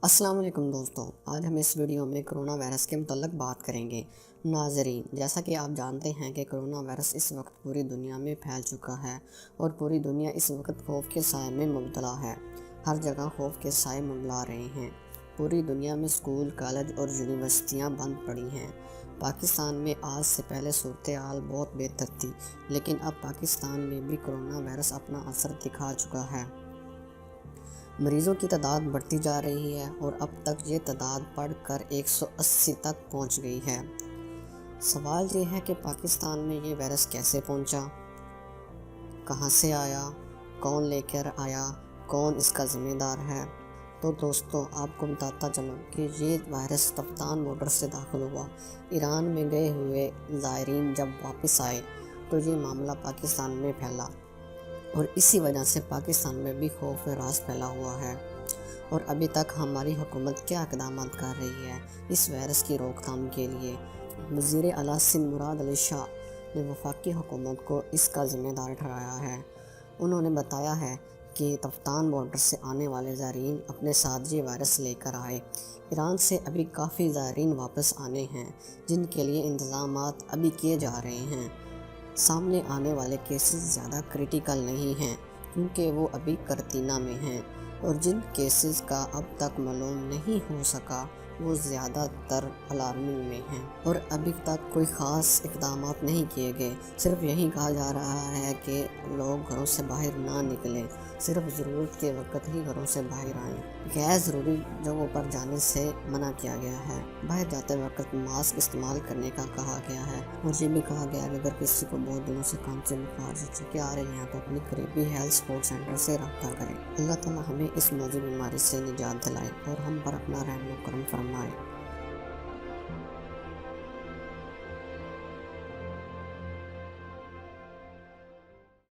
السلام علیکم دوستوں، آج ہم اس ویڈیو میں کرونا وائرس کے متعلق بات کریں گے۔ ناظرین، جیسا کہ آپ جانتے ہیں کہ کرونا وائرس اس وقت پوری دنیا میں پھیل چکا ہے اور پوری دنیا اس وقت خوف کے سائے میں مبتلا ہے۔ ہر جگہ خوف کے سائے منڈلا رہے ہیں۔ پوری دنیا میں اسکول، کالج اور یونیورسٹیاں بند پڑی ہیں۔ پاکستان میں آج سے پہلے صورتحال بہت بہتر تھی، لیکن اب پاکستان میں بھی کرونا وائرس اپنا اثر دکھا چکا ہے۔ مریضوں کی تعداد بڑھتی جا رہی ہے اور اب تک یہ تعداد بڑھ کر 180 تک پہنچ گئی ہے۔ سوال یہ ہے کہ پاکستان میں یہ وائرس کیسے پہنچا، کہاں سے آیا، کون لے کر آیا، کون اس کا ذمہ دار ہے؟ تو دوستو، آپ کو بتاتا چلوں کہ یہ وائرس تفتان بارڈر سے داخل ہوا۔ ایران میں گئے ہوئے زائرین جب واپس آئے تو یہ معاملہ پاکستان میں پھیلا اور اسی وجہ سے پاکستان میں بھی خوف و راز پھیلا ہوا ہے۔ اور ابھی تک ہماری حکومت کیا اقدامات کر رہی ہے اس وائرس کی روک تھام کے لیے؟ وزیر اعلیٰ سندھ مراد علی شاہ نے وفاقی حکومت کو اس کا ذمہ دار ٹھہرایا ہے۔ انہوں نے بتایا ہے کہ تفتان بارڈر سے آنے والے زائرین اپنے ساتھ یہ وائرس لے کر آئے۔ ایران سے ابھی کافی زائرین واپس آنے ہیں جن کے لیے انتظامات ابھی کیے جا رہے ہیں۔ سامنے آنے والے کیسز زیادہ کریٹیکل نہیں ہیں کیونکہ وہ ابھی قرنطینہ میں ہیں، اور جن کیسز کا اب تک معلوم نہیں ہو سکا وہ زیادہ تر الارمنگ میں ہیں اور ابھی تک کوئی خاص اقدامات نہیں کیے گئے۔ صرف یہی کہا جا رہا ہے کہ لوگ گھروں سے باہر نہ نکلیں، صرف ضرورت کے وقت ہی گھروں سے باہر آئیں۔ غیر ضروری جگہوں پر جانے سے منع کیا گیا ہے۔ باہر جاتے وقت ماسک استعمال کرنے کا کہا گیا ہے، اور یہ بھی کہا گیا ہے کہ اگر کسی کو بہت دنوں سے کھانسی بخار سے چھکے آ رہے ہیں تو اپنی قریبی ہیلتھ سپورٹ سینٹر سے رابطہ کریں۔ اللہ تعالیٰ ہمیں اس موذی بیماری سے نجات دلائے اور ہم پر اپنا رحم و کرم فرمائے۔